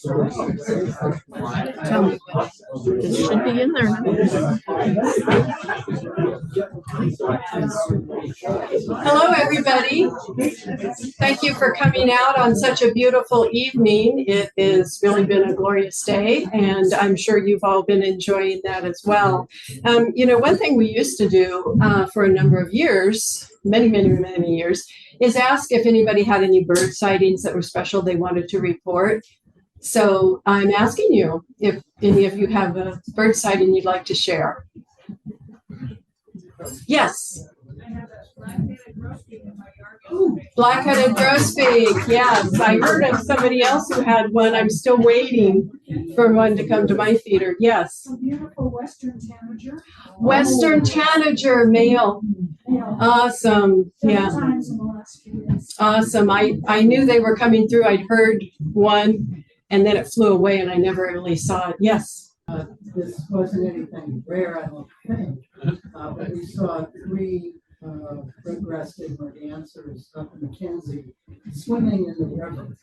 Tell me when this should be in there. Hello, everybody. Thank you for coming out on such a beautiful evening. It has really been a glorious day, and I'm sure you've all been enjoying that as well. One thing we used to do for a number of years, many years, is ask if anybody had any bird sightings that were special they wanted to report. So I'm asking you if any of you have a bird sighting you'd like to share. Yes. I have a black-headed grosbeak in my yard. Black-headed grosbeak. Yes, I heard of somebody else who had one. I'm still waiting for one to come to my feeder. Yes. A beautiful western tanager. Western tanager male. Awesome. Yeah. Times in the last few days. Awesome. I knew they were coming through. I'd heard one, and then it flew away, and I never really saw it. Yes. This wasn't anything rare, I don't think, but we saw three red-breasted mergansers up in Mackenzie swimming in the river.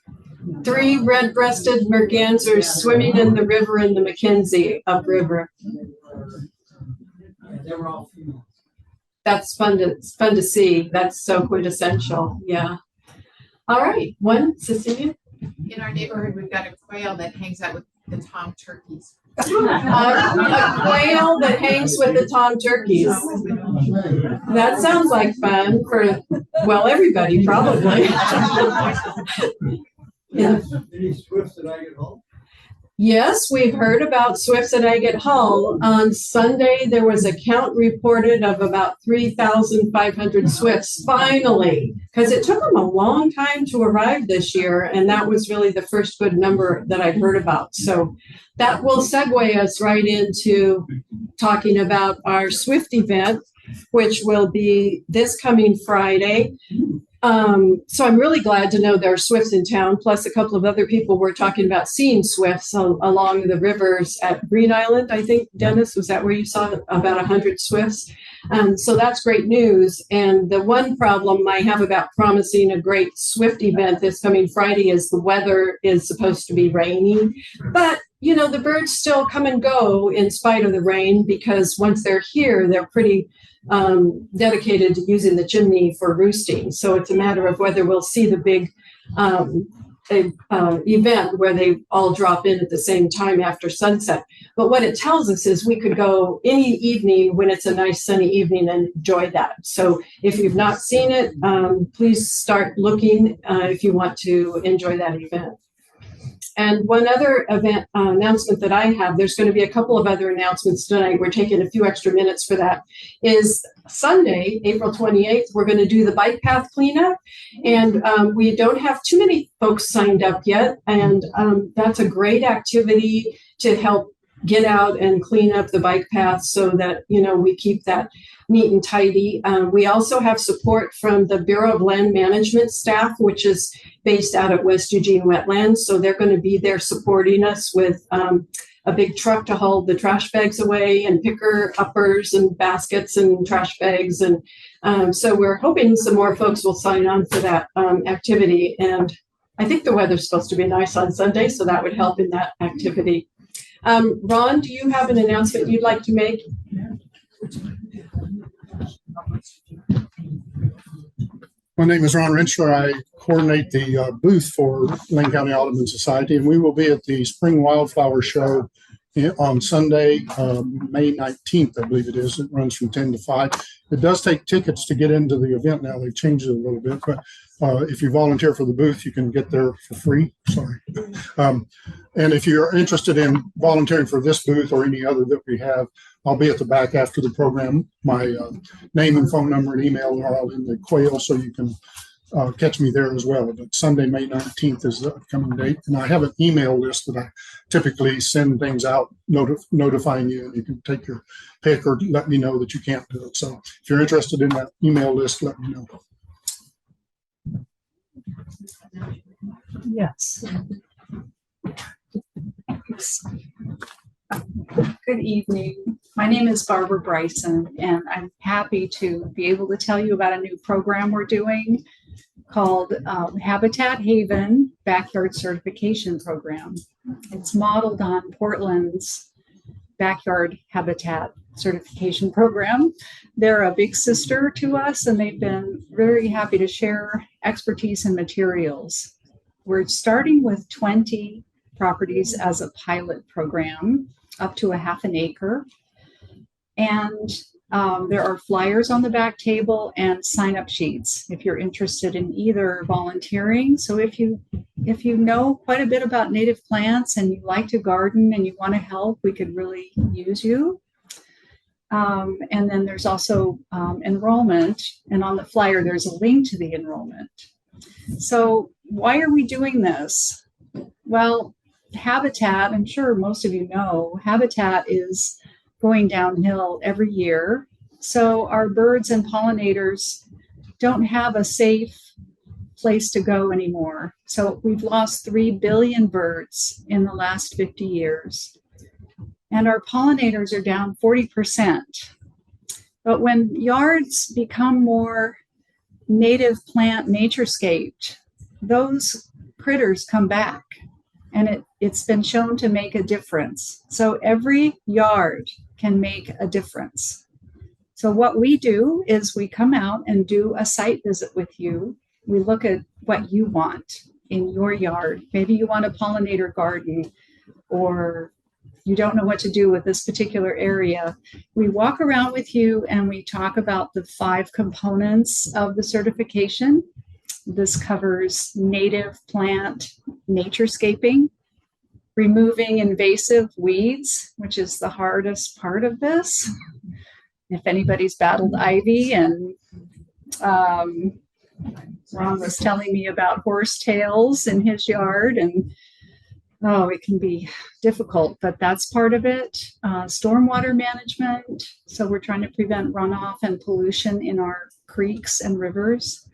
Three red-breasted mergansers swimming in the river in the Mackenzie upriver. They were all females. That's fun to see. That's so quintessential. Yeah. All right. One, Cecilia. In our neighborhood, we've got a quail that hangs out with the tom turkeys. A quail that hangs with the tom turkeys. That sounds like fun for, well, everybody probably. Yeah. Any swifts that I get home? Yes, we've heard about swifts at Agate Hall. On Sunday, there was a count reported of about 3,500 swifts, finally, because it took them a long time to arrive this year, and that was really the first good number that I'd heard about. So that will segue us right into talking about our Swift event, which will be this coming Friday. So I'm really glad to know there are swifts in town, plus a couple of other people were talking about seeing swifts along the rivers at Green Island. I think, Dennis, was that where you saw about 100 swifts? So that's great news. And the one problem I have about promising a great swift event this coming Friday is the weather is supposed to be rainy. But, the birds still come and go in spite of the rain, because once they're here, they're pretty dedicated to using the chimney for roosting. So it's a matter of whether we'll see the big event where they all drop in at the same time after sunset. But what it tells us is we could go any evening when it's a nice sunny evening and enjoy that. So if you've not seen it, please start looking if you want to enjoy that event. And one other event announcement that I have, there's going to be a couple of other announcements tonight. We're taking a few extra minutes for that. Is Sunday, April 28th, we're going to do the bike path cleanup. And we don't have too many folks signed up yet. And that's a great activity to help get out and clean up the bike path so that, we keep that neat and tidy. We also have support from the Bureau of Land Management staff, which is based out at West Eugene Wetlands. So they're going to be there supporting us with a big truck to haul the trash bags away and picker uppers and baskets and trash bags. And so we're hoping some more folks will sign on for that activity. And I think the weather's supposed to be nice on Sunday, so that would help in that activity. Ron, do you have an announcement you'd like to make? My name is Ron Rentschler. I coordinate the booth for Lane County Audubon Society, and we will be at the Spring Wildflower Show on Sunday, May 19th, I believe it is. It runs from 10 to 5. It does take tickets to get into the event now. They've changed it a little bit, but if you volunteer for the booth, you can get there for free. Sorry. And if you're interested in volunteering for this booth or any other that we have, I'll be at the back after the program. My name and phone number and email are all in the quail, so you can catch me there as well. But Sunday, May 19th is the upcoming date. And I have an email list that I typically send things out notifying you, and you can take your pick or let me know that you can't do it. So if you're interested in that email list, let me know. Yes. Good evening. My name is Barbara Bryson, and I'm happy to be able to tell you about a new program we're doing called Habitat Haven. backyard certification program. It's modeled on Portland's backyard habitat certification program. They're a big sister to us, and they've been very happy to share expertise and materials. We're starting with 20 properties as a pilot program, up to a half an acre. And there are flyers on the back table and sign-up sheets if you're interested in either volunteering. So if you know quite a bit about native plants and you like to garden and you want to help, we could really use you. And then there's also enrollment, and on the flyer there's a link to the enrollment. So why are we doing this? Well, habitat, I'm sure most of you know, habitat is going downhill every year. So our birds and pollinators don't have a safe place to go anymore. So we've lost 3 billion birds in the last 50 years. And our pollinators are down 40%. But when yards become more native plant naturescaped, those critters come back. And it's been shown to make a difference. So every yard can make a difference. So what we do is we come out and do a site visit with you. We look at what you want in your yard. Maybe you want a pollinator garden, or you don't know what to do with this particular area. We walk around with you and we talk about the 5 components of the certification. This covers native plant naturescaping, removing invasive weeds, which is the hardest part of this. If anybody's battled ivy, and Ron was telling me about horsetails in his yard, and it can be difficult, but that's part of it. Stormwater management. So we're trying to prevent runoff and pollution in our creeks and rivers.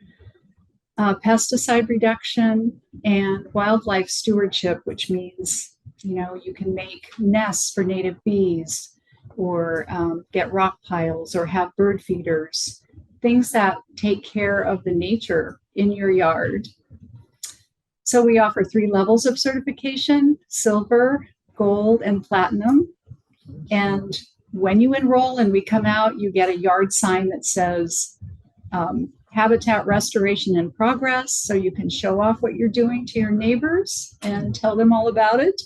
Pesticide reduction and wildlife stewardship, which means, you can make nests for native bees, or get rock piles, or have bird feeders, things that take care of the nature in your yard. So we offer 3 levels of certification: silver, gold, and platinum. And when you enroll and we come out, you get a yard sign that says habitat restoration in progress. So you can show off what you're doing to your neighbors and tell them all about it.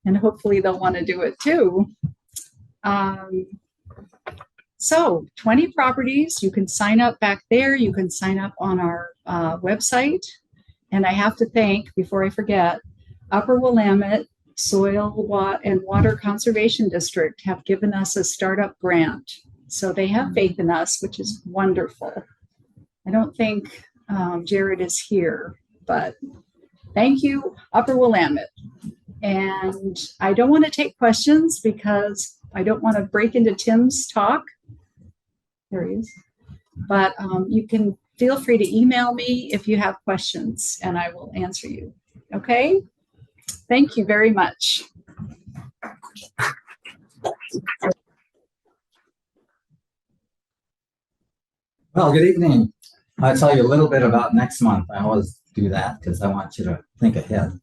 And hopefully they'll want to do it too. So 20 properties, you can sign up back there. You can sign up on our website. And I have to thank, before I forget, Upper Willamette Soil and Water Conservation District have given us a startup grant. So they have faith in us, which is wonderful. I don't think Jared is here, but thank you, Upper Willamette. And I don't want to take questions because I don't want to break into Tim's talk. There he is. But you can feel free to email me if you have questions, and I will answer you. Okay? Thank you very much. Well, good evening. I'll tell you a little bit about next month. I always do that because I want you to think ahead.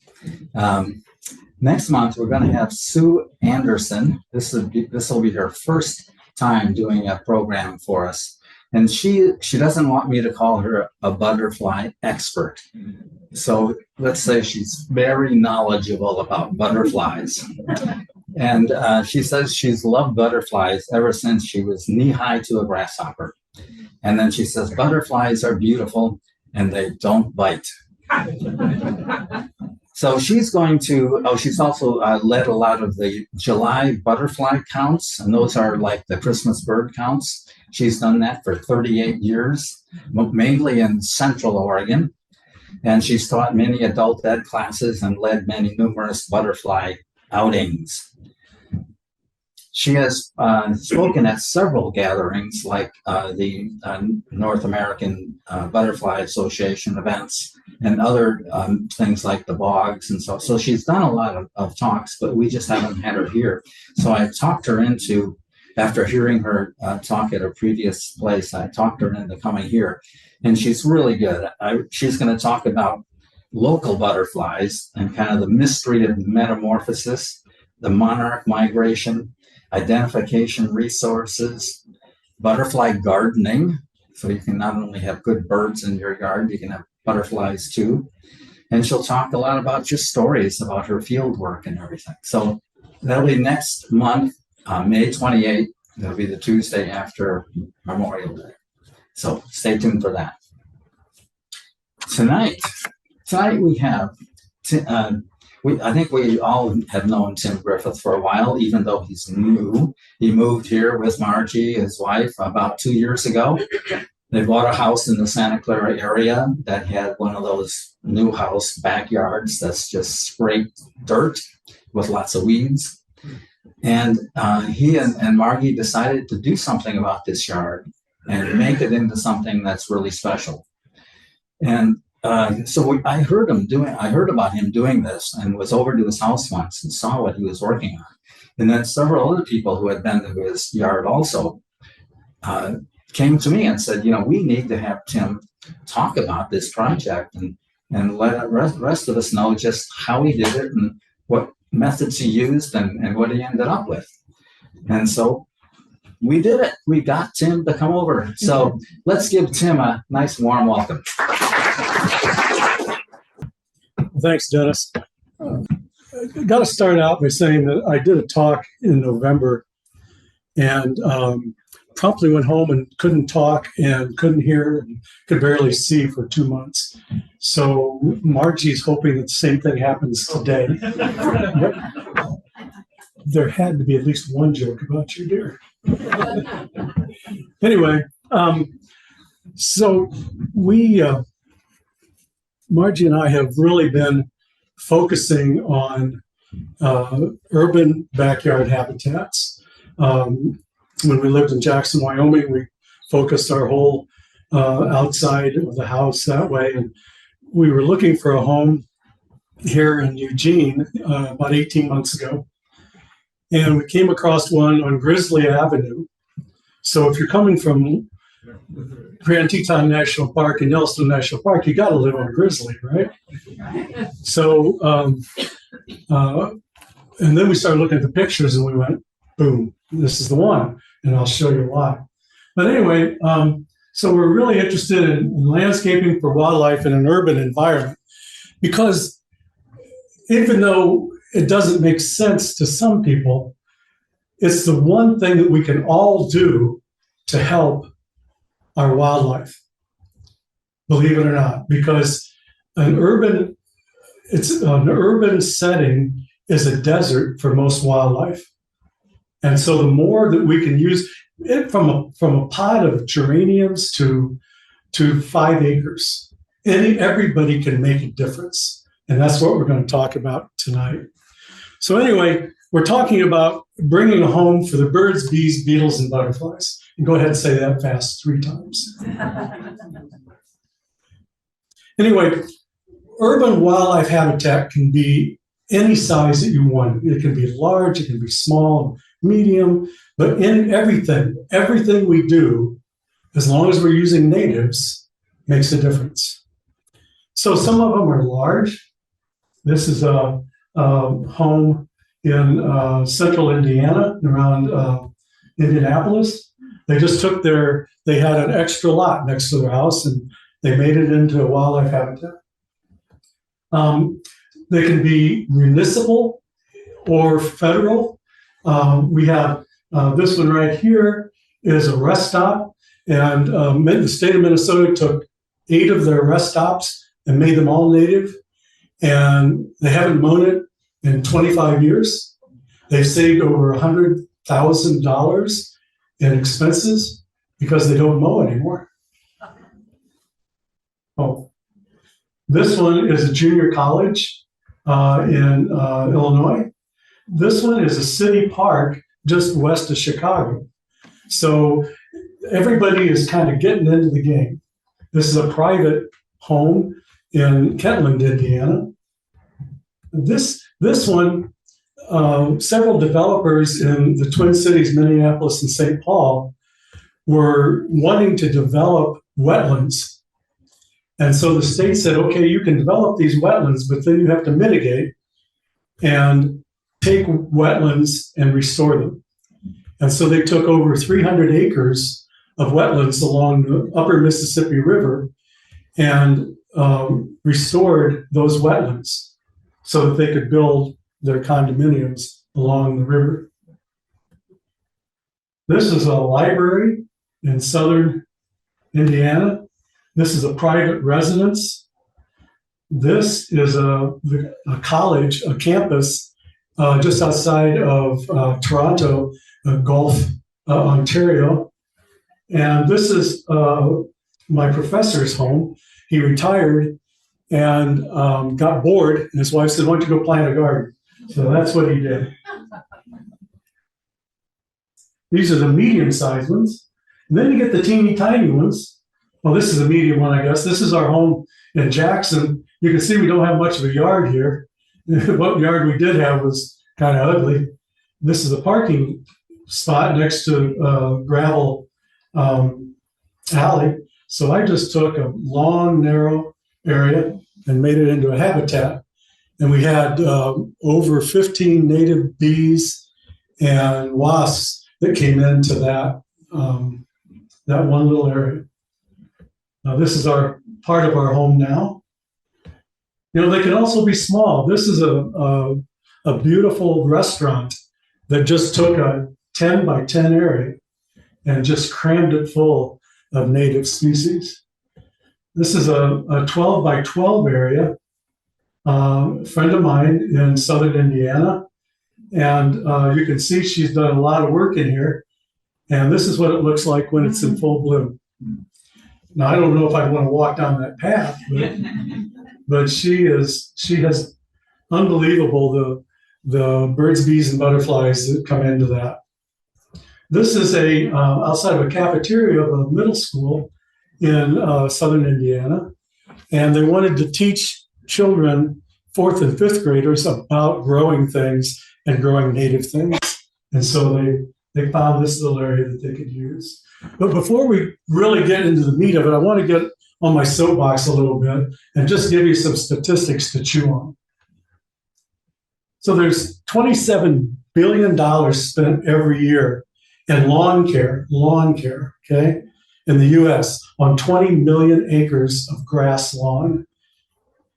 Next month, we're going to have Sue Anderson. This will be her first time doing a program for us. And she doesn't want me to call her a butterfly expert. So let's say she's very knowledgeable about butterflies. And she says she's loved butterflies ever since she was knee-high to a grasshopper. And then she says, butterflies are beautiful and they don't bite. So she's going to, she's also led a lot of the July butterfly counts, and those are like the Christmas bird counts. She's done that for 38 years, mainly in Central Oregon. And she's taught many adult ed classes and led many numerous butterfly outings. She has spoken at several gatherings like the North American Butterfly Association events and other things like the bogs and so. So she's done a lot of talks, but we just haven't had her here. So I talked her into, after hearing her talk at a previous place, I talked her into coming here. And she's really good. She's going to talk about local butterflies and kind of the mystery of metamorphosis, the monarch migration, identification resources, butterfly gardening. So you can not only have good birds in your yard, you can have butterflies too. And she'll talk a lot about just stories about her field work and everything. So that'll be next month, May 28th. That'll be the Tuesday after Memorial Day. So stay tuned for that. Tonight we have, I think we all have known Tim Griffith for a while, even though he's new. He moved here with Margie, his wife, about 2 years ago. They bought a house in the Santa Clara area that had one of those new house backyards that's just scraped dirt with lots of weeds. And he and Margie decided to do something about this yard and make it into something that's really special. And I heard about him doing this and was over to his house once and saw what he was working on. And then several other people who had been to his yard also came to me and said, we need to have Tim talk about this project and let the rest of us know just how he did it and what methods he used and what he ended up with. And so we did it. We got Tim to come over. So let's give Tim a nice warm welcome. Thanks, Dennis. I got to start out by saying that I did a talk in November and promptly went home and couldn't talk and couldn't hear and could barely see for 2 months. So Margie's hoping that the same thing happens today. There had to be at least one joke about your deer. Anyway, so Margie and I have really been focusing on urban backyard habitats. When we lived in Jackson, Wyoming, we focused our whole outside of the house that way. And we were looking for a home here in Eugene about 18 months ago. And we came across one on Grizzly Avenue. So if you're coming from Grand Teton National Park and Yellowstone National Park, you got to live on Grizzly, right? So, and then we started looking at the pictures and we went, boom, this is the one. And I'll show you why. But anyway, so we're really interested in landscaping for wildlife in an urban environment, because even though it doesn't make sense to some people, it's the one thing that we can all do to help our wildlife, believe it or not, because an urban setting is a desert for most wildlife. And so the more that we can use it, from a pot of geraniums to 5 acres, everybody can make a difference. And that's what we're going to talk about tonight. So anyway, we're talking about bringing a home for the birds, bees, beetles, and butterflies. And go ahead and say that fast 3 times. Anyway, urban wildlife habitat can be any size that you want. It can be large, it can be small, medium, but in everything we do, as long as we're using natives, makes a difference. So some of them are large. This is a home in central Indiana, around Indianapolis. They just took they had an extra lot next to their house and they made it into a wildlife habitat. They can be municipal or federal. We have this one right here is a rest stop, and the state of Minnesota took 8 of their rest stops and made them all native, and they haven't mown it in 25 years. They've saved over $100,000 in expenses because they don't mow anymore. Oh, this one is a junior college in Illinois. This one is a city park just west of Chicago. So everybody is kind of getting into the game. This is a private home in Kentland, Indiana. This one, several developers in the Twin Cities, Minneapolis and St. Paul, were wanting to develop wetlands. And so the state said, okay, you can develop these wetlands, but then you have to mitigate and take wetlands and restore them. And so they took over 300 acres of wetlands along the upper Mississippi River and restored those wetlands so that they could build their condominiums along the river. This is a library in southern Indiana. This is a private residence. This is a college, a campus just outside of Toronto, Gulf, Ontario. And this is my professor's home. He retired and got bored, and his wife said, "Why don't you go plant a garden?" So that's what he did. These are the medium-sized ones. And then you get the teeny tiny ones. Well, this is a medium one, I guess. This is our home in Jackson. You can see we don't have much of a yard here. What yard we did have was kind of ugly. This is a parking spot next to gravel alley. So I just took a long, narrow area and made it into a habitat. And we had over 15 native bees and wasps that came into that that one little area. Now this is our part of our home now. You know, they can also be small. This is a beautiful restaurant that just took a 10 by 10 area and just crammed it full of native species. This is a 12 by 12 area. A friend of mine in southern Indiana. And you can see she's done a lot of work in here. And this is what it looks like when it's in full bloom. Now, I don't know if I'd want to walk down that path, but she has unbelievable, the birds, bees, and butterflies that come into that. This is outside of a cafeteria of a middle school in southern Indiana. And they wanted to teach children, 4th and 5th graders, about growing things and growing native things. And so they found this little area that they could use. But before we really get into the meat of it, I want to get on my soapbox a little bit and just give you some statistics to chew on. So there's $27 billion spent every year in lawn care, okay, in the US on 20 million acres of grass lawn.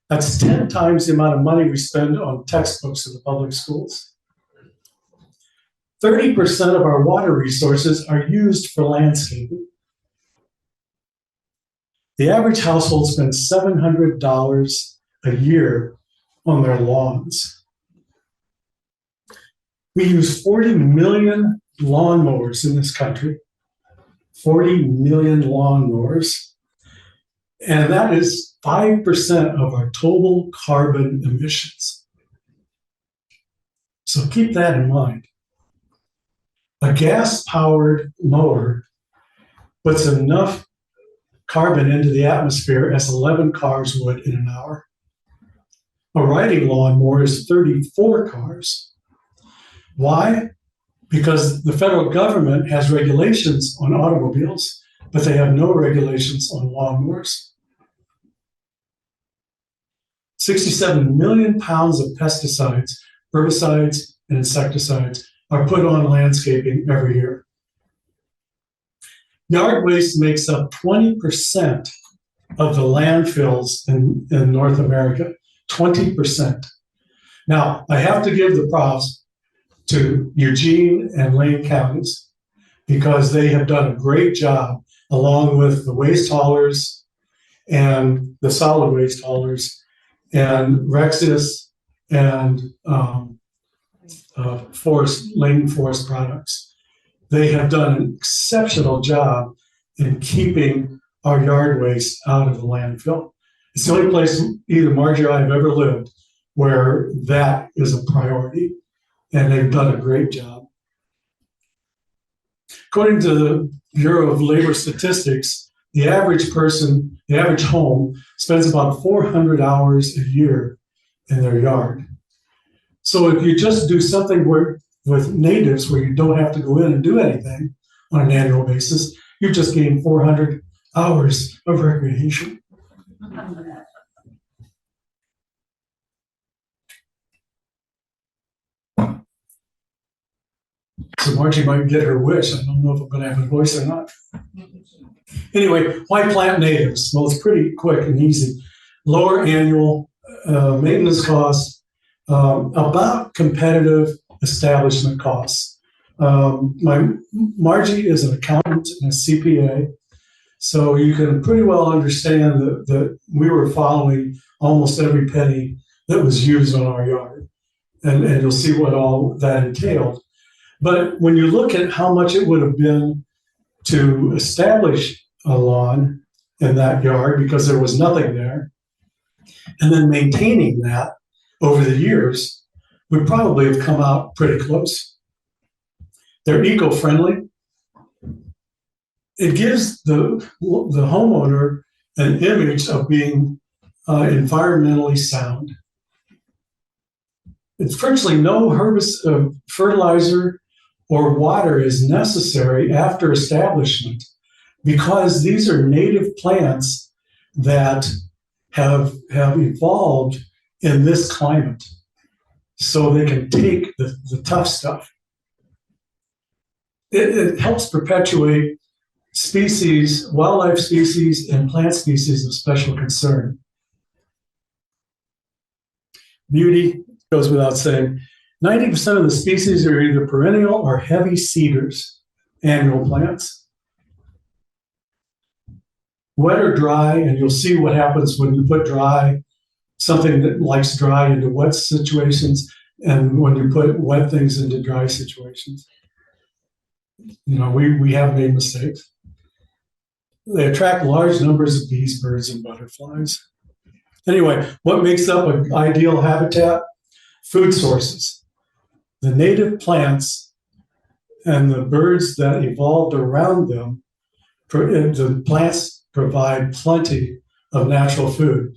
That's 10 times the amount of money we spend on textbooks in the public schools. 30% of our water resources are used for landscaping. The average household spends $700 a year on their lawns. We use 40 million lawnmowers in this country. 40 million lawnmowers. And that is 5% of our total carbon emissions. So keep that in mind. A gas-powered mower puts enough carbon into the atmosphere as 11 cars would in an hour. A riding lawnmower is 34 cars. Why? Because the federal government has regulations on automobiles, but they have no regulations on lawnmowers. 67 million pounds of pesticides, herbicides, and insecticides are put on landscaping every year. Yard waste makes up 20% of the landfills in North America, 20%. Now, I have to give the props to Eugene and Lane counties because they have done a great job along with the waste haulers and the solid waste haulers and Rexis and Lane Forest Products. They have done an exceptional job in keeping our yard waste out of the landfill. It's the only place, either Margie or I have ever lived, where that is a priority, and they've done a great job. According to the Bureau of Labor Statistics, the average person, the average home, spends about 400 hours a year in their yard. So if you just do something with natives where you don't have to go in and do anything on an annual basis, you've just gained 400 hours of recreation. So Margie might get her wish. I don't know if I'm going to have a voice or not. Anyway, why plant natives? Well, it's pretty quick and easy. Lower annual maintenance costs, about competitive establishment costs. Margie is an accountant and a CPA, so you can pretty well understand that we were following almost every penny that was used on our yard, and you'll see what all that entailed. But when you look at how much it would have been to establish a lawn in that yard because there was nothing there, and then maintaining that over the years, we probably have come out pretty close. They're eco-friendly. It gives the homeowner an image of being environmentally sound. It's virtually no fertilizer or water is necessary after establishment because these are native plants that have evolved in this climate, so they can take the tough stuff. It helps perpetuate species, wildlife species, and plant species of special concern. Beauty goes without saying. 90% of the species are either perennial or heavy cedars, annual plants. Wet or dry, and you'll see what happens when you put something that likes dry into wet situations, and when you put wet things into dry situations. You know, we have made mistakes. They attract large numbers of bees, birds, and butterflies. Anyway, what makes up an ideal habitat? Food sources. The native plants and the birds that evolved around them, the plants provide plenty of natural food.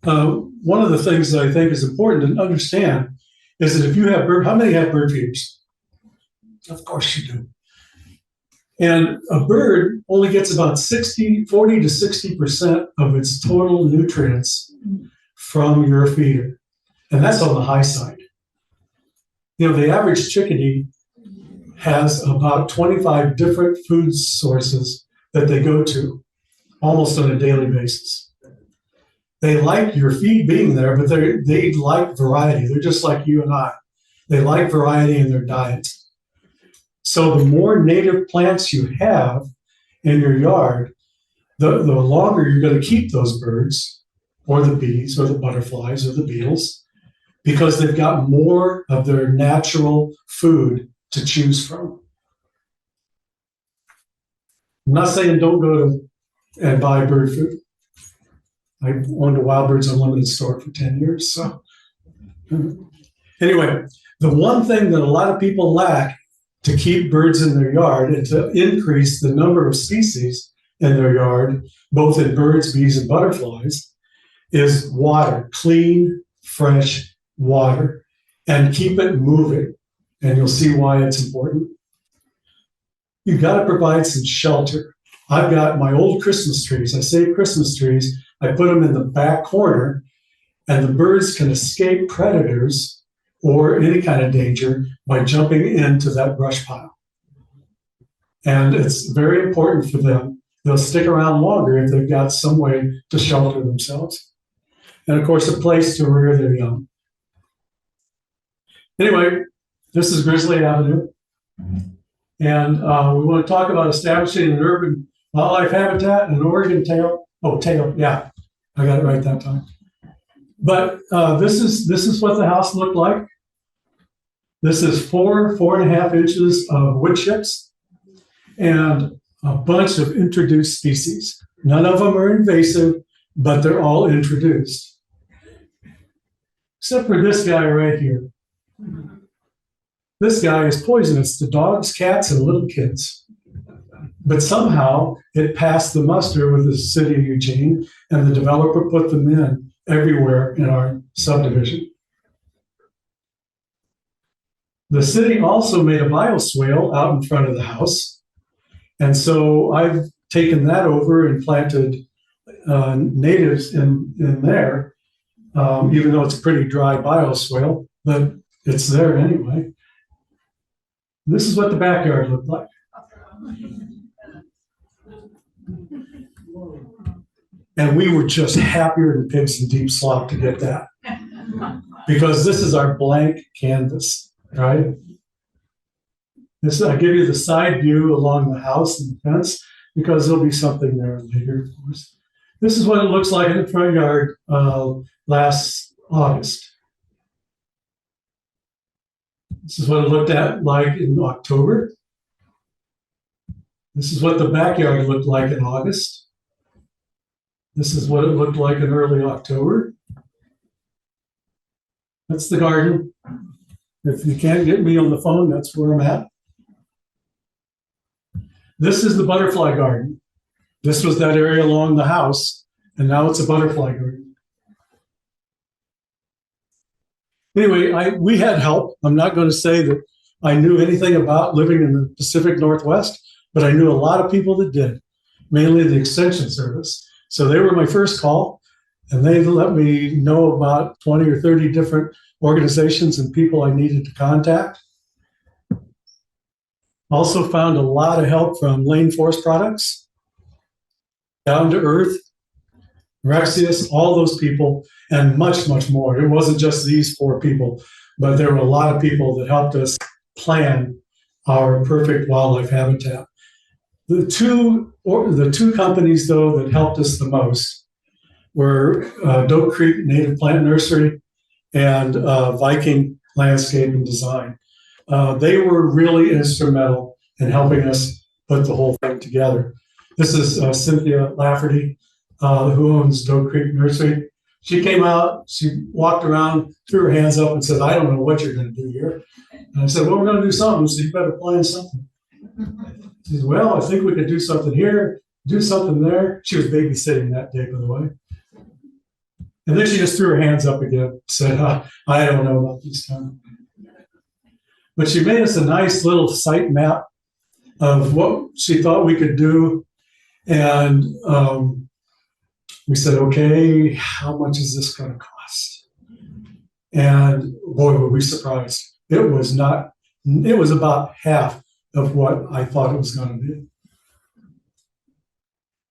One of the things that I think is important to understand is that if you have how many have bird feeders? Of course you do. And a bird only gets about 40 to 60% of its total nutrients from your feeder. And that's on the high side. You know, the average chickadee has about 25 different food sources that they go to almost on a daily basis. They like your feed being there, but they like variety. They're just like you and I. They like variety in their diet. So the more native plants you have in your yard, the longer you're going to keep those birds or the bees or the butterflies or the beetles, because they've got more of their natural food to choose from. I'm not saying don't go and buy bird food. I owned a Wild Birds Unlimited store for 10 years. So anyway, the one thing that a lot of people lack to keep birds in their yard and to increase the number of species in their yard, both in birds, bees, and butterflies, is water, clean, fresh water, and keep it moving. And you'll see why it's important. You've got to provide some shelter. I've got my old Christmas trees. I save Christmas trees. I put them in the back corner, and the birds can escape predators or any kind of danger by jumping into that brush pile. And it's very important for them. They'll stick around longer if they've got some way to shelter themselves. And of course, a place to rear their young. Anyway, this is Grizzly Avenue. And we want to talk about establishing an urban wildlife habitat and an Oregon tail. Yeah, I got it right that time. But this is what the house looked like. This is 4.5 inches of wood chips and a bunch of introduced species. None of them are invasive, but they're all introduced. Except for this guy right here. This guy is poisonous to dogs, cats, and little kids. But somehow it passed the muster with the city of Eugene, and the developer put them in everywhere in our subdivision. The city also made a bioswale out in front of the house. And so I've taken that over and planted natives in there, even though it's a pretty dry bioswale, but it's there anyway. This is what the backyard looked like. And we were just happier than pigs in deep slop to get that. Because this is our blank canvas, right? This, I give you the side view along the house and the fence because there'll be something there later, of course. This is what it looks like in the front yard last August. This is what it looked at like in October. This is what the backyard looked like in August. This is what it looked like in early October. That's the garden. If you can't get me on the phone, that's where I'm at. This is the butterfly garden. This was that area along the house, and now it's a butterfly garden. Anyway, we had help. I'm not going to say that I knew anything about living in the Pacific Northwest, but I knew a lot of people that did, mainly the Extension Service. So they were my first call, and they let me know about 20 or 30 different organizations and people I needed to contact. Also found a lot of help from Lane Forest Products, Down to Earth, Rexius, all those people, and much, much more. It wasn't just these 4 people, but there were a lot of people that helped us plan our perfect wildlife habitat. The two companies, though, that helped us the most were Doe Creek Native Plant Nursery and Viking Landscape and Design. They were really instrumental in helping us put the whole thing together. This is Cynthia Lafferty, who owns Doe Creek Nursery. She came out, she walked around, threw her hands up and said, I don't know what you're going to do here. And I said, well, we're going to do something, so you better plan something. She said, well, I think we could do something here, do something there. She was babysitting that day, by the way. And then she just threw her hands up again, said, I don't know about this time. But she made us a nice little site map of what she thought we could do. And we said, okay, how much is this going to cost? And boy, were we surprised. It was about half of what I thought it was going to be.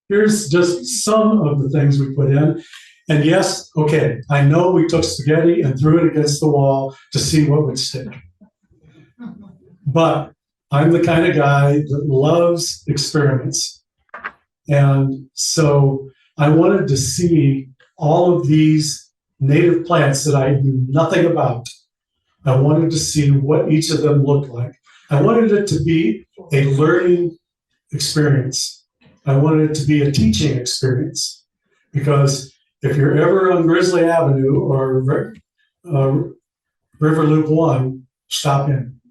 Here's just some of the things we put in. And yes, okay, I know we took spaghetti and threw it against the wall to see what would stick. But I'm the kind of guy that loves experiments. And so I wanted to see all of these native plants that I knew nothing about. I wanted to see what each of them looked like. I wanted it to be a learning experience. I wanted it to be a teaching experience. Because if you're ever on Grizzly Avenue or River Loop 1, stop in.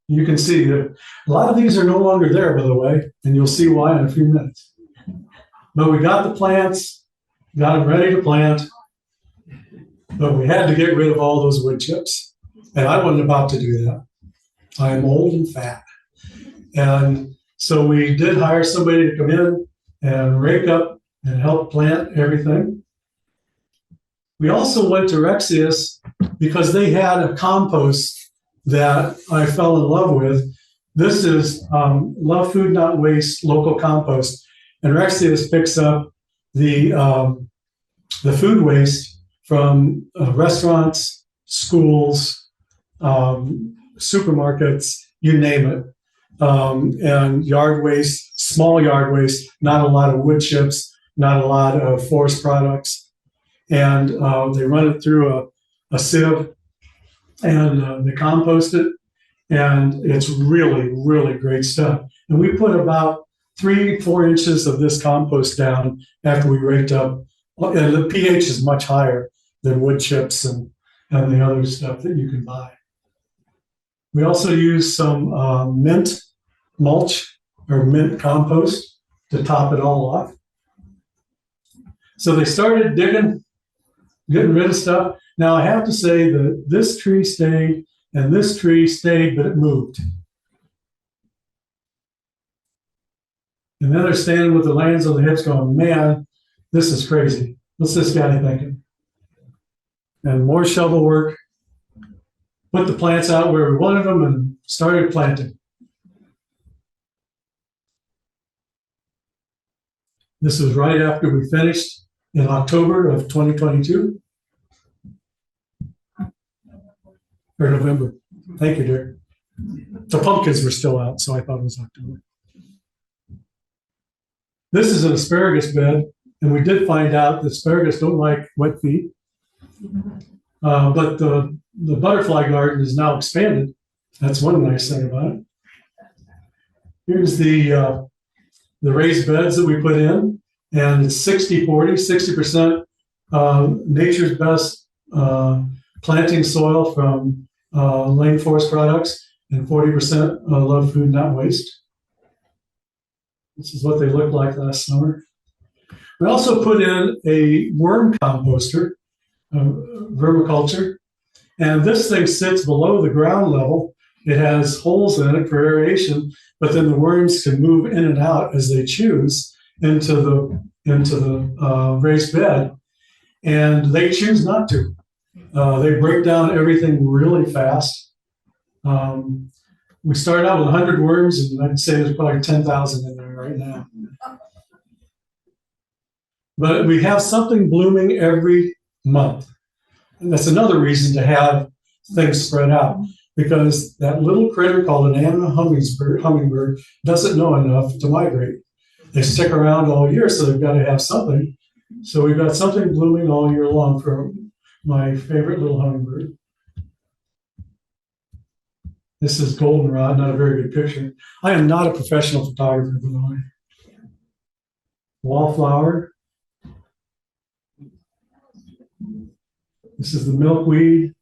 You can see that a lot of these are no longer there, by the way, and you'll see why in a few minutes. But we got the plants, got them ready to plant, but we had to get rid of all those wood chips. And I wasn't about to do that. I am old and fat. And so we did hire somebody to come in and rake up and help plant everything. We also went to Rexius because they had a compost that I fell in love with. This is Love Food Not Waste local compost. And Rexius picks up the food waste from restaurants, schools, supermarkets, you name it. And yard waste, small yard waste, not a lot of wood chips, not a lot of forest products. And they run it through a sieve and they compost it. And it's really, really great stuff. And we put about 3-4 inches of this compost down after we raked up. And the pH is much higher than wood chips and the other stuff that you can buy. We also use some mint mulch or mint compost to top it all off. So they started digging, getting rid of stuff. Now I have to say that this tree stayed and this tree stayed, but it moved. And then they're standing with the hands on the hips going, man, this is crazy. What's this guy thinking? And more shovel work, put the plants out where we wanted them and started planting. This was right after we finished in October of 2022. Or November. Thank you, dear. The pumpkins were still out, so I thought it was October. This is an asparagus bed, and we did find out that asparagus don't like wet feet. But the butterfly garden is now expanded. That's one nice thing about it. Here's the raised beds that we put in, and it's 60-40, 60% nature's best planting soil from Lane Forest products, and 40% love food, not waste. This is what they looked like last summer. We also put in a worm composter, vermiculture, and this thing sits below the ground level. It has holes in it for aeration, but then the worms can move in and out as they choose into the raised bed, and they choose not to. They break down everything really fast. We started out with 100 worms, and I'd say there's probably 10,000 in there right now. But we have something blooming every month. And that's another reason to have things spread out, because that little critter called an Anna hummingbird doesn't know enough to migrate. They stick around all year, so they've got to have something. So we've got something blooming all year long for my favorite little hummingbird. This is goldenrod, not a very good picture. I am not a professional photographer, by the way. Wallflower. This is the milkweed.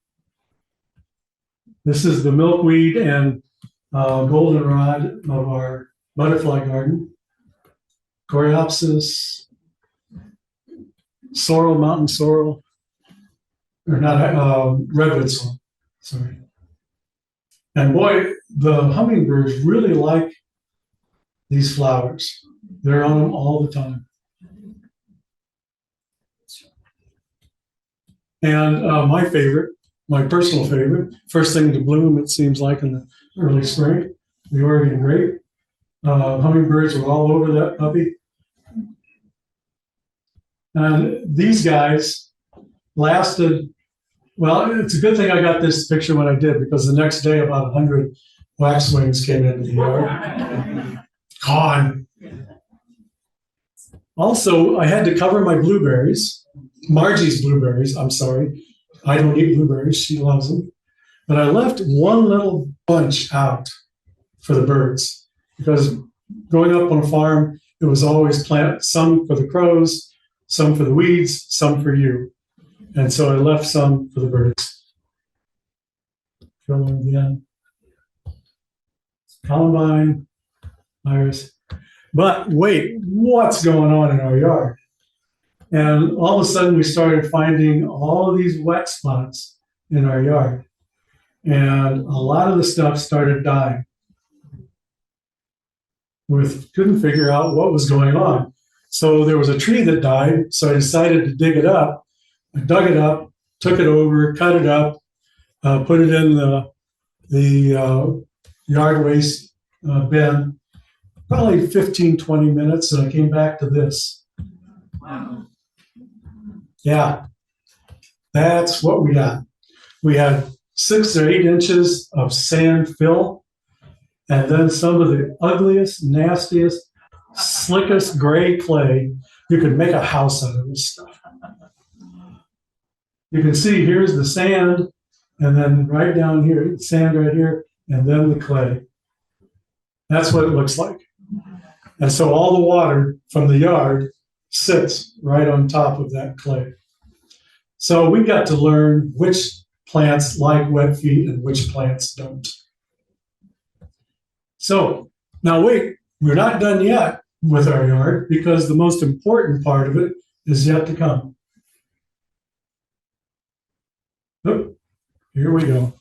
This is the milkweed and goldenrod of our butterfly garden. Coreopsis, sorrel, mountain sorrel, or not redwood sorrel, sorry. And boy, the hummingbirds really like these flowers. They're on them all the time. And my favorite, my personal favorite, first thing to bloom, it seems like in the early spring, the Oregon grape. Hummingbirds were all over that puppy. And these guys lasted, well, it's a good thing I got this picture when I did, because the next day about 100 waxwings came into the yard. Gone. Also, I had to cover my blueberries, Margie's blueberries, I'm sorry. I don't eat blueberries, she loves them. But I left one little bunch out for the birds, because growing up on a farm, it was always plant some for the crows, some for the weeds, some for you. And so I left some for the birds. Fill in again. Columbine, iris. But wait, what's going on in our yard? And all of a sudden we started finding all of these wet spots in our yard. And a lot of the stuff started dying. We couldn't figure out what was going on. So there was a tree that died, so I decided to dig it up. I dug it up, took it over, cut it up, put it in the yard waste bin. Probably 15, 20 minutes, and I came back to this. Wow. Yeah, that's what we got. We had 6 or 8 inches of sand fill, and then some of the ugliest, nastiest, slickest gray clay. You could make a house out of this stuff. You can see here's the sand, and then right down here, sand right here, and then the clay. That's what it looks like. And so all the water from the yard sits right on top of that clay. So we got to learn which plants like wet feet and which plants don't. So now wait, we're not done yet with our yard, because the most important part of it is yet to come. Oh, here we go.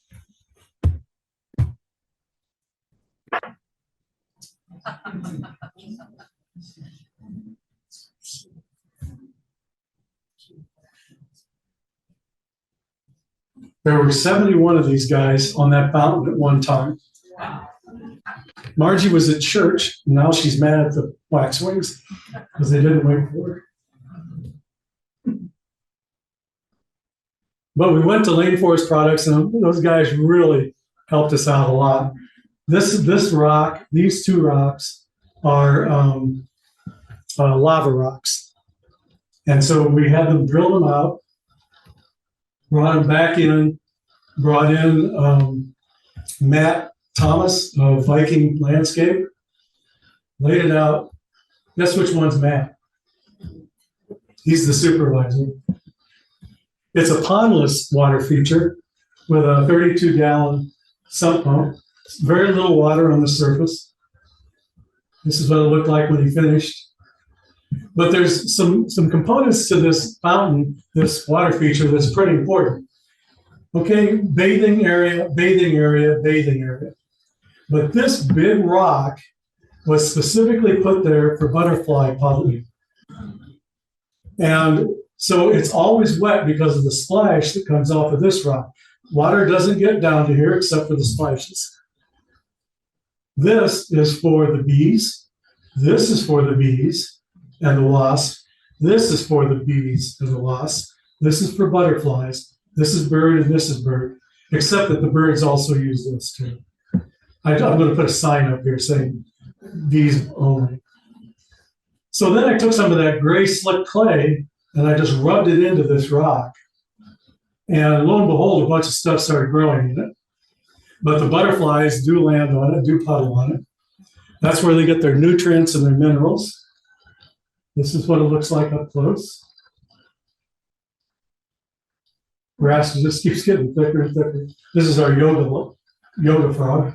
There were 71 of these guys on that fountain at one time. Margie was at church. Now she's mad at the waxwings because they didn't wait for her. But we went to Lane Forest Products, and those guys really helped us out a lot. This rock, these two rocks are lava rocks. And so we had them drill them out, brought them back in, brought in Matt Thomas of Viking Landscape, laid it out. Guess which one's Matt? He's the supervisor. It's a pondless water feature with a 32-gallon sump pump. Very little water on the surface. This is what it looked like when he finished. But there's some components to this fountain, this water feature, that's pretty important. Okay, bathing area, bathing area, bathing area. But this big rock was specifically put there for butterfly pollinating. And so it's always wet because of the splash that comes off of this rock. Water doesn't get down to here except for the splashes. This is for the bees. This is for the bees and the wasps. This is for the bees and the wasps. This is for butterflies. This is bird and this is bird, except that the birds also use this too. I'm going to put a sign up here saying bees only. So then I took some of that gray slick clay and I just rubbed it into this rock. And lo and behold, a bunch of stuff started growing in it. But the butterflies do land on it, do puddle on it. That's where they get their nutrients and their minerals. This is what it looks like up close. Grass just keeps getting thicker and thicker. This is our yoga frog.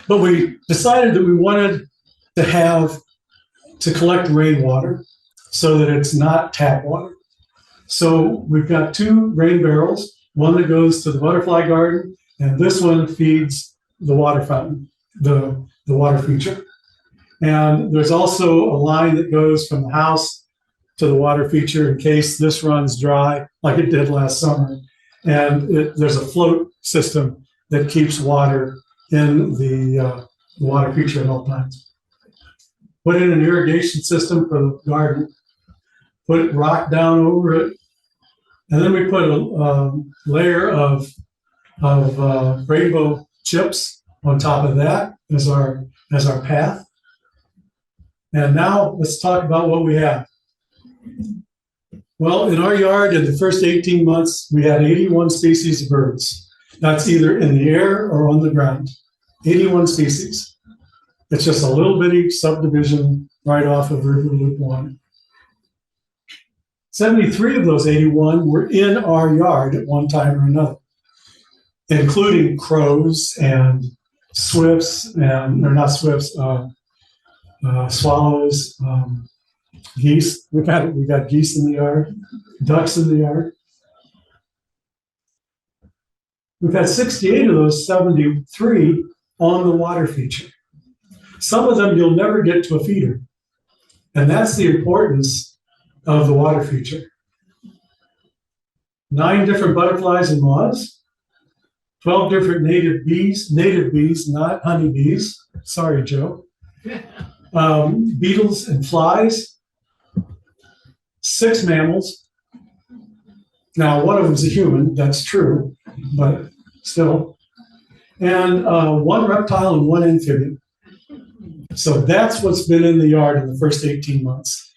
But we decided that we wanted to collect rainwater so that it's not tap water. So we've got two rain barrels, one that goes to the butterfly garden, and this one feeds the water fountain, the water feature. And there's also a line that goes from the house to the water feature in case this runs dry, like it did last summer. And there's a float system that keeps water in the water feature at all times. Put in an irrigation system for the garden, put rock down over it, and then we put a layer of rainbow chips on top of that as our path. And now let's talk about what we have. Well, in our yard, in the first 18 months, we had 81 species of birds. That's either in the air or on the ground. 81 species. It's just a little bitty subdivision right off of River Loop 1. 73 of those 81 were in our yard at one time or another, including crows and swifts, and or not swifts, swallows, geese. We got geese in the yard, ducks in the yard. We've had 68 of those 73 on the water feature. Some of them you'll never get to a feeder, and that's the importance of the water feature. 9 different butterflies and moths, 12 different native bees, not honeybees. Sorry, Joe. Beetles and flies, 6 mammals. Now, one of them is a human, that's true, but still. And 1 reptile and 1 amphibian. So that's what's been in the yard in the first 18 months.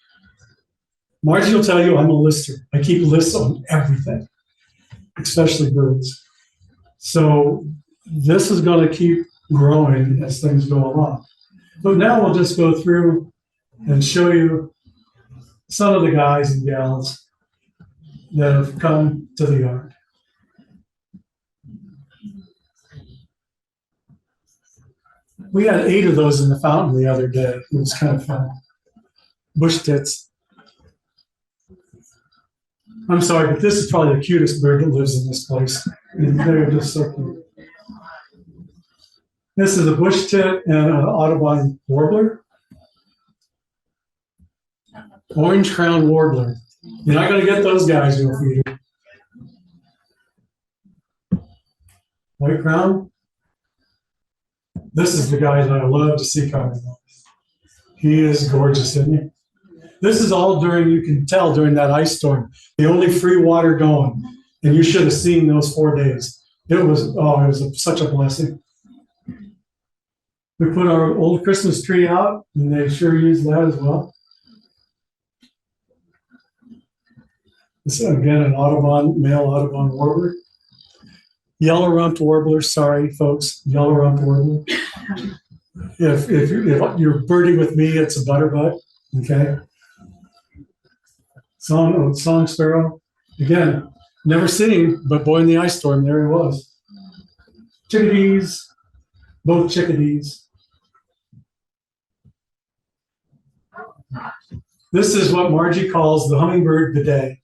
Margie will tell you I'm a lister. I keep lists on everything, especially birds. So this is going to keep growing as things go along. But now we'll just go through and show you some of the guys and gals that have come to the yard. We had 8 of those in the fountain the other day. It was kind of fun. Bush tits. I'm sorry, but this is probably the cutest bird that lives in this place. They're just so cute. This is a bush tit and an Audubon warbler. Orange crown warbler. You're not going to get those guys, you'll feed her. White crown. This is the guy that I love to see coming. He is gorgeous, isn't he? This is all during, you can tell during that ice storm, the only free water going. And you should have seen those 4 days. It was such a blessing. We put our old Christmas tree out, and they sure use that as well. This is again an Audubon, male Audubon warbler. Yellow rumped warbler, sorry folks, yellow rumped warbler. If you're birding with me, it's a butterbutt, okay? Song sparrow, again, never singing, but boy in the ice storm, there he was. Chickadees, both chickadees. This is what Margie calls the hummingbird bidet.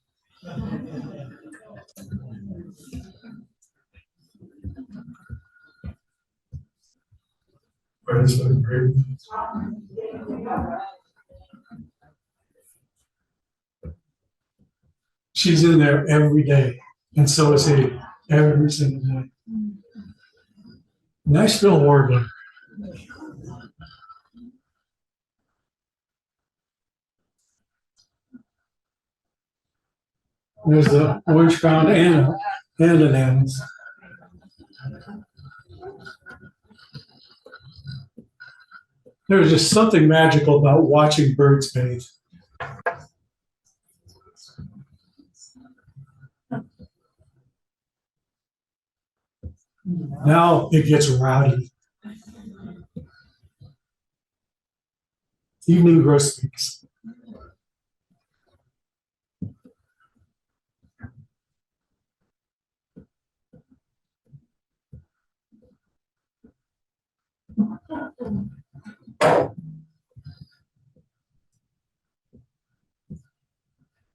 She's in there every day, and so is he, every single day. Nashville warbler. There's the orange crowned and an anise. There's just something magical about watching birds bathe. Now it gets rowdy. Evening grosbeaks.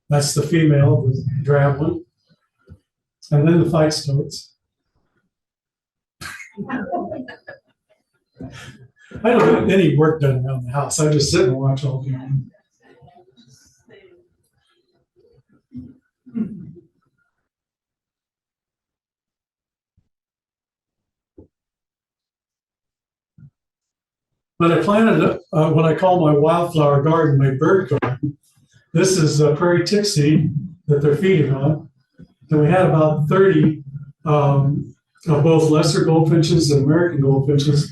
That's the female, the drab one. And then the fight starts. I don't get any work done around the house. I just sit and watch all day. But I planted what I call my wildflower garden, my bird garden. This is a prairie tick seed that they're feeding on. And we had about 30 of both lesser goldfinches and American goldfinches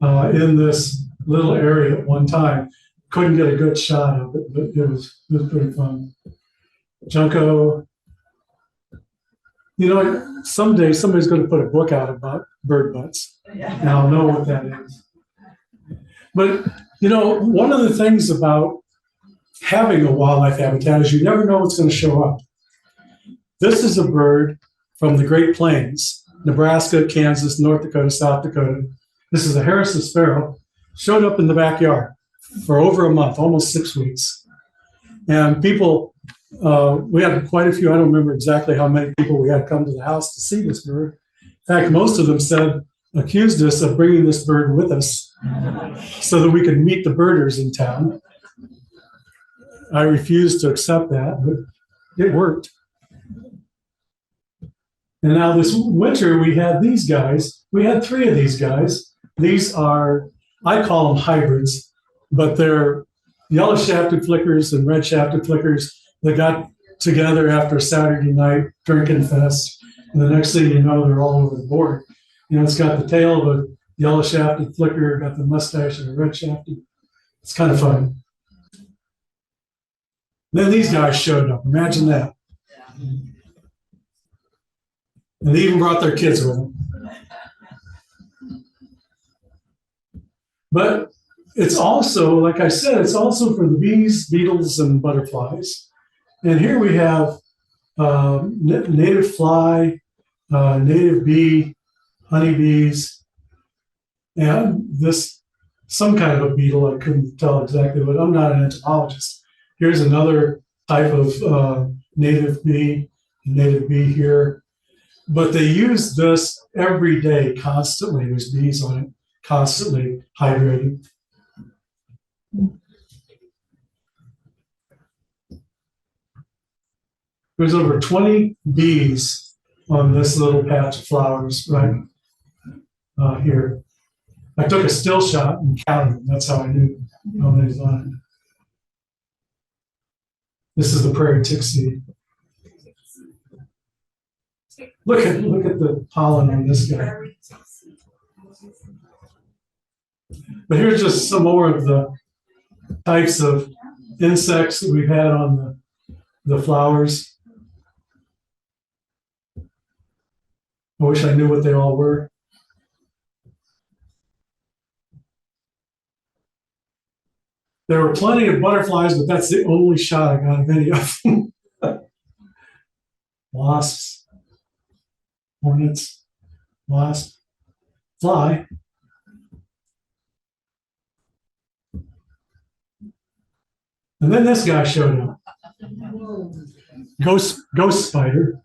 in this little area at one time. Couldn't get a good shot of it, but it was pretty fun. Junco. You know, someday somebody's going to put a book out about bird butts. And I'll know what that is. But, you know, one of the things about having a wildlife habitat is you never know what's going to show up. This is a bird from the Great Plains, Nebraska, Kansas, North Dakota, South Dakota. This is a Harrison sparrow. Showed up in the backyard for over a month, almost 6 weeks. And people, we had quite a few, I don't remember exactly how many people we had come to the house to see this bird. In fact, most of them accused us of bringing this bird with us so that we could meet the birders in town. I refused to accept that, but it worked. And now this winter we had these guys. We had 3 of these guys. These are, I call them hybrids, but they're yellow shafted flickers and red shafted flickers that got together after Saturday night drinking fest. And the next thing you know, they're all over the board. You know, it's got the tail of a yellow shafted flicker, got the mustache of a red shafted. It's kind of fun. Then these guys showed up. Imagine that. And they even brought their kids with them. But it's also, like I said, it's also for the bees, beetles, and butterflies. And here we have native fly, native bee, honeybees, and this, some kind of a beetle. I couldn't tell exactly what, I'm not an entomologist. Here's another type of native bee here. But they use this every day, constantly. There's bees on it, constantly hydrating. There's over 20 bees on this little patch of flowers right here. I took a still shot and counted them. That's how I knew how many's on it. This is the prairie tick seed. Look at the pollen on this guy. But here's just some more of the types of insects that we've had on the flowers. I wish I knew what they all were. There were plenty of butterflies, but that's the only shot I got of any of them. Wasps, hornets, wasp, fly. And then this guy showed up, ghost spider,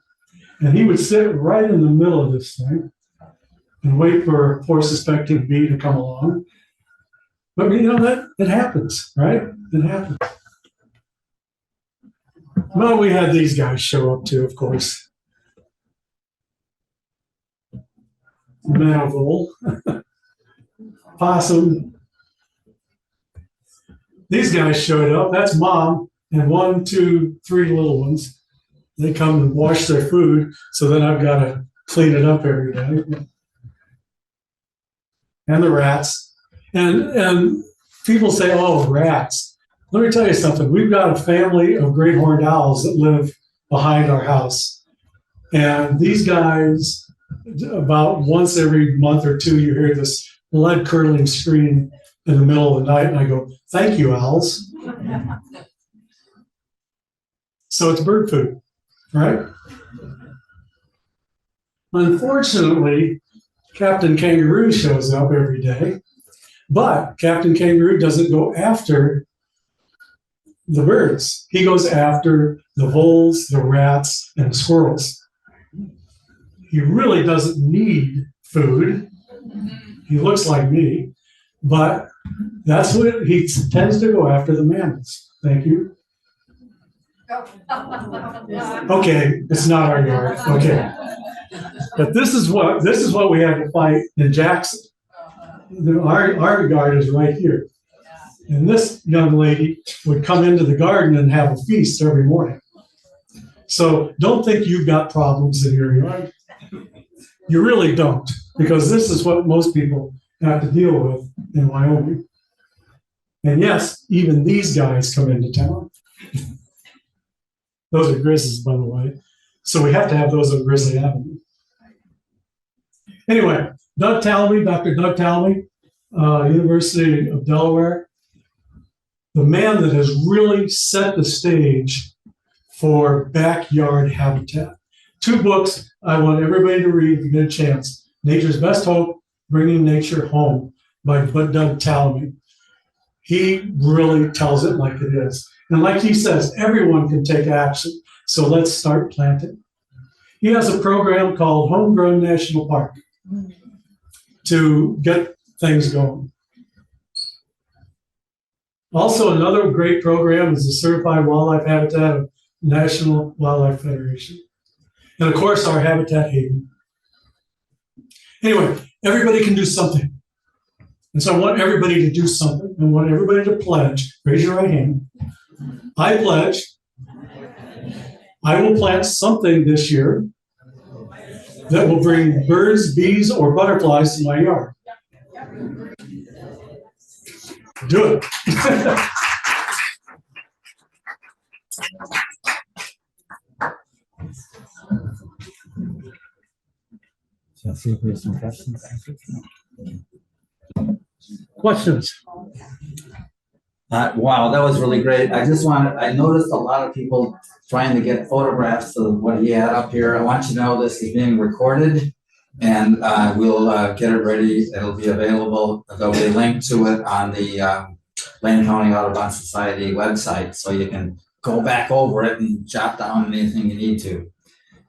and he would sit right in the middle of this thing and wait for a poor suspecting bee to come along. But you know that it happens, right? It happens. Well, we had these guys show up too, of course. Manville, possum. These guys showed up. That's mom and 1, 2, 3 little ones. They come and wash their food, so then I've got to clean it up every day. And the rats. And people say, oh, rats. Let me tell you something. We've got a family of great horned owls that live behind our house. And these guys, about once every month or two, you hear this blood-curdling scream in the middle of the night, and I go, thank you, owls. So it's bird food, right? Unfortunately, Captain Kangaroo shows up every day, but Captain Kangaroo doesn't go after the birds. He goes after the voles, the rats, and the squirrels. He really doesn't need food. He looks like me, but that's what he tends to go after, the mammals. Thank you. Okay, it's not our yard. Okay, but this is what we had to fight in Jackson. Our yard is right here, and this young lady would come into the garden and have a feast every morning. So don't think you've got problems in your yard. You really don't, because this is what most people have to deal with in Wyoming. And yes, even these guys come into town. Those are grizzlies, by the way. So we have to have those on Grizzly Avenue. Anyway, Doug Talmy, Dr. Doug Talmy, University of Delaware, the man that has really set the stage for backyard habitat. 2 books I want everybody to read if you get a chance. Nature's Best Hope, Bringing Nature Home by Doug Talmy. He really tells it like it is. And like he says, everyone can take action. So let's start planting. He has a program called Homegrown National Park to get things going. Also, another great program is the Certified Wildlife Habitat of National Wildlife Federation. And of course, our Habitat Haven. Anyway, everybody can do something. And so I want everybody to do something. I want everybody to pledge. Raise your right hand. I pledge I will plant something this year that will bring birds, bees, or butterflies to my yard. Do it. So see if we have some questions. Questions? Wow, that was really great. I noticed a lot of people trying to get photographs of what he had up here. I want you to know this is being recorded, and we'll get it ready. It'll be available. There'll be a link to it on the Lane County Audubon Society website, so you can go back over it and jot down anything you need to.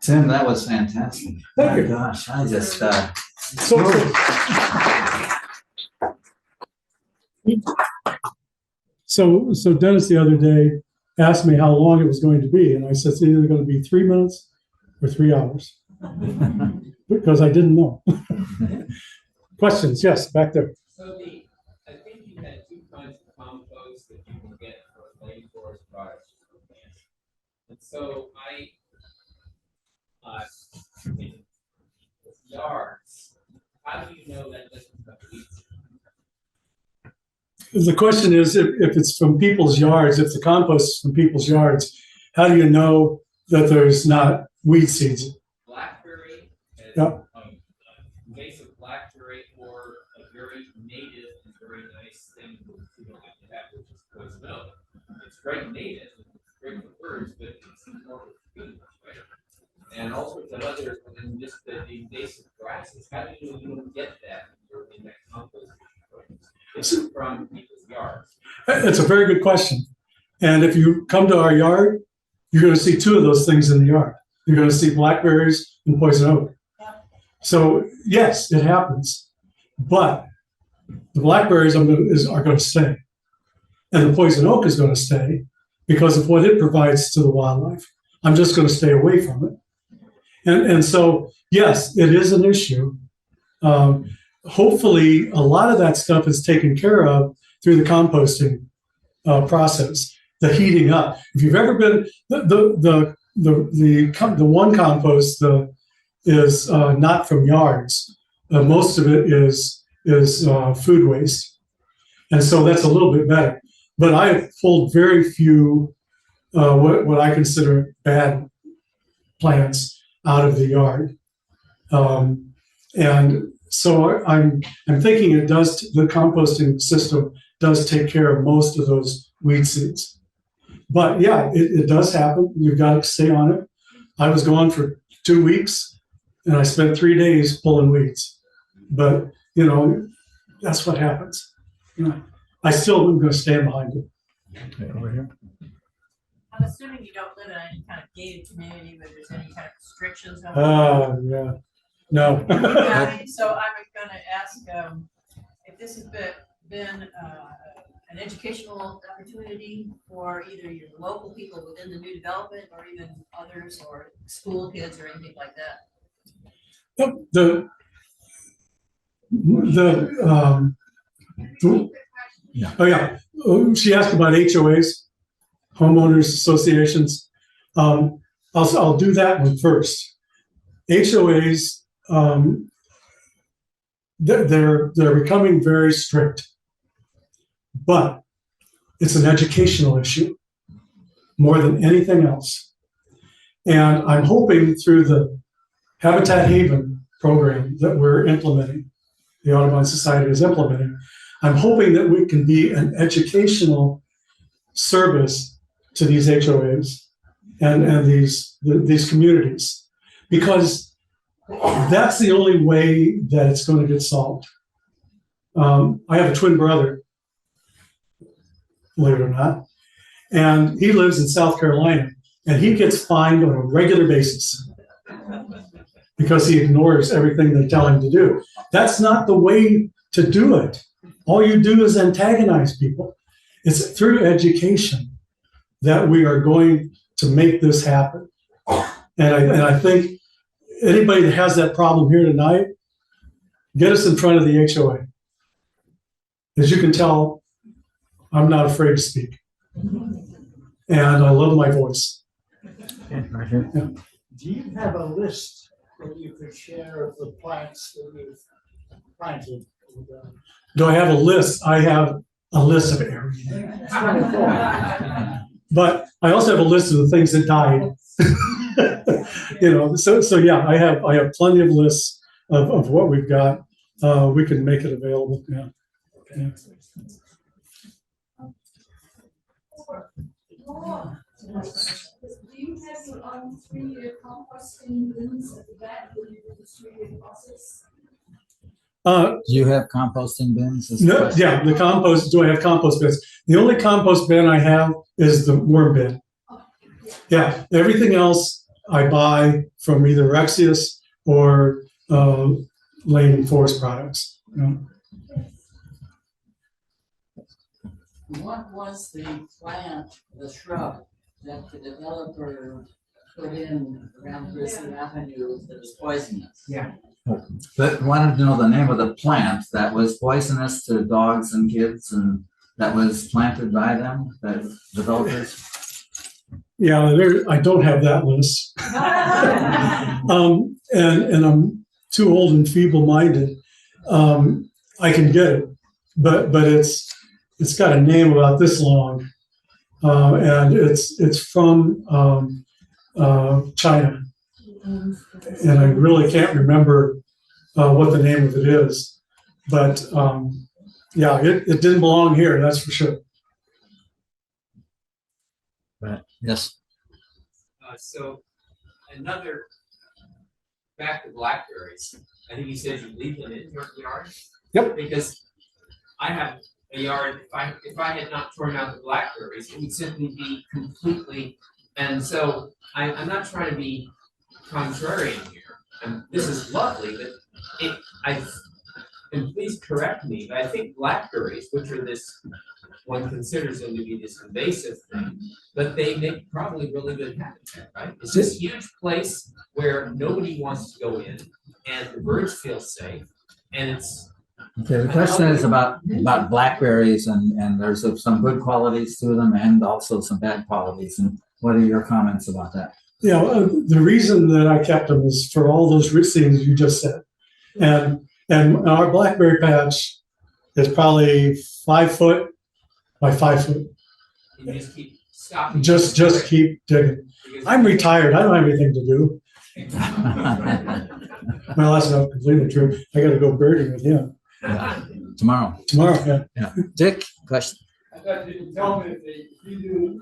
Tim, that was fantastic. Thank you. Gosh, I just So Dennis the other day asked me how long it was going to be, and I said it's either going to be 3 minutes or 3 hours, because I didn't know. Questions? Yes, back there. So I think you had two kinds of compost that you can get for Lane Forest products. And so in yards, how do you know that doesn't have weeds? The question is, if it's from people's yards, if the compost is from people's yards, how do you know that there's not weed seeds? Blackberry, has, Yep. invasive blackberry, or a very native and very nice thing that you don't have to have, which is poison oak. It's great native, it's great for birds, but it's more for food, right? And all sorts of other, and just the invasive grasses. How do you don't get that in that compost? It's from people's yards. It's a very good question. And if you come to our yard, you're going to see two of those things in the yard. You're going to see blackberries and poison oak. So yes, it happens, but the blackberries are going to stay, and the poison oak is going to stay because of what it provides to the wildlife. I'm just going to stay away from it. And so yes, it is an issue. Hopefully, a lot of that stuff is taken care of through the composting process, the heating up. If you've ever been the one compost is not from yards. Most of it is food waste, and so that's a little bit better. But I have pulled very few what I consider bad plants out of the yard, and so I'm thinking the composting system does take care of most of those weed seeds. But yeah, it does happen. You've got to stay on it. I was gone for 2 weeks and I spent 3 days pulling weeds. But that's what happens. I still am going to stand behind it. Over here. I'm assuming you don't live in any kind of gated community where there's any kind of restrictions on. Yeah. No. Yeah, so I'm gonna ask, if this has been an educational opportunity for either your local people within the new development or even others or school kids or anything like that? She asked about HOAs, homeowners associations. I'll do that one first. HOAs, they're becoming very strict, but it's an educational issue more than anything else. And I'm hoping through the Habitat Haven program that we're implementing, the Audubon Society is implementing, I'm hoping that we can be an educational service to these HOAs and these communities, because that's the only way that it's going to get solved. I have a twin brother, believe it or not, and he lives in South Carolina, and he gets fined on a regular basis because he ignores everything they tell him to do. That's not the way to do it. All you do is antagonize people. It's through education that we are going to make this happen. And I think anybody that has that problem here tonight, get us in front of the HOA. As you can tell, I'm not afraid to speak. And I love my voice. Right here. Yeah. Do you have a list that you could share of the plants that you've planted? Do I have a list? I have a list of everything. But I also have a list of the things that died. So yeah, I have plenty of lists of what we've got. We can make it available. Yeah. Yeah. Do you have your own 3-year composting bins at the back where you do the 3-year process? Do you have composting bins? No, yeah, the compost. Do I have compost bins? The only compost bin I have is the worm bin. Yeah, everything else I buy from either Rexius or Lane Forest products. What was the plant, the shrub that the developer put in around Grizzly Avenue that was poisonous? Yeah. But wanted to know the name of the plant that was poisonous to dogs and kids and that was planted by them, the developers? Yeah, I don't have that list. And I'm too old and feeble-minded. I can get it, but it's got a name about this long, and it's from China, and I really can't remember what the name of it is. But yeah, it didn't belong here, that's for sure. Right. Yes. So another, back to blackberries. I think you said you leave them in your yard? Yep. Because I have a yard, if I had not torn out the blackberries, it would simply be completely, and so I'm not trying to be contrarian here. And this is lovely, but and please correct me, but I think blackberries, which are this, one considers them to be this invasive thing, but they make probably really good habitat, right? It's this huge place where nobody wants to go in and the birds feel safe and it's. Okay, the question is about blackberries and there's some good qualities to them and also some bad qualities. And what are your comments about that? Yeah, the reason that I kept them is for all those things you just said. And our blackberry patch is probably 5 foot by 5 foot. You just keep stopping. Just keep digging. I'm retired. I don't have anything to do. Well, that's not completely true. I got to go birding with him. Yeah. Tomorrow. Tomorrow, Yeah. Dick, question. I thought you could tell me if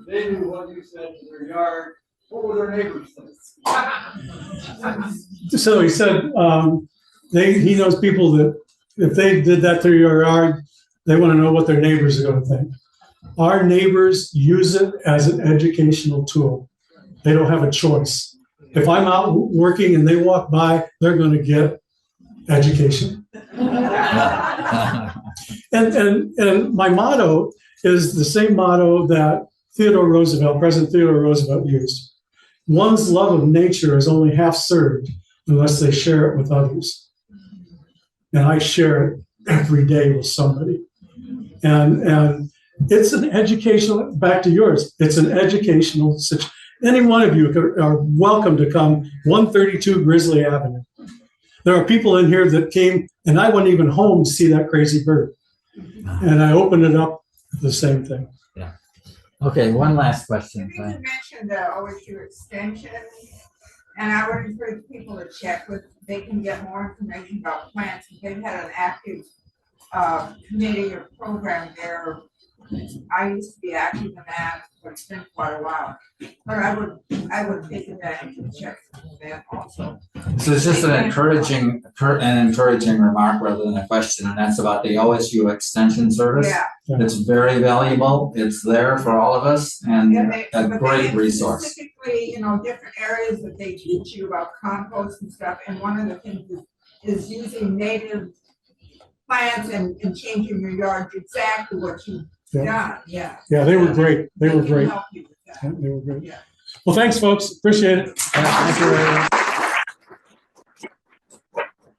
they knew what you said in their yard, what would their neighbors think? So he said, he knows people that if they did that to your yard, they want to know what their neighbors are going to think. Our neighbors use it as an educational tool. They don't have a choice. If I'm out working and they walk by, they're going to get education. And my motto is the same motto that President Theodore Roosevelt used. One's love of nature is only half served unless they share it with others. And I share it every day with somebody. And it's an educational, back to yours, it's an educational situation. Any one of you are welcome to come 132 Grizzly Avenue. There are people in here that came, and I wasn't even home to see that crazy bird. And I opened it up, the same thing. Yeah. Okay, one last question. You mentioned the OSU extension, and I would encourage people to check with, they can get more information about plants. They've had an active committee or program there. I used to be active in that, but it's been quite a while. But I would take advantage and check that also. So it's just an encouraging remark rather than a question, and that's about the OSU Extension Service. Yeah. It's very valuable. It's there for all of us and a great resource. Specifically, different areas that they teach you about compost and stuff. And one of the things is using native plants and changing your yard to exactly what you. Yeah. Yeah, they were great. They were great. Help you with that. They were great. Yeah. Well, thanks, folks. Appreciate it. Yeah, thank you very much.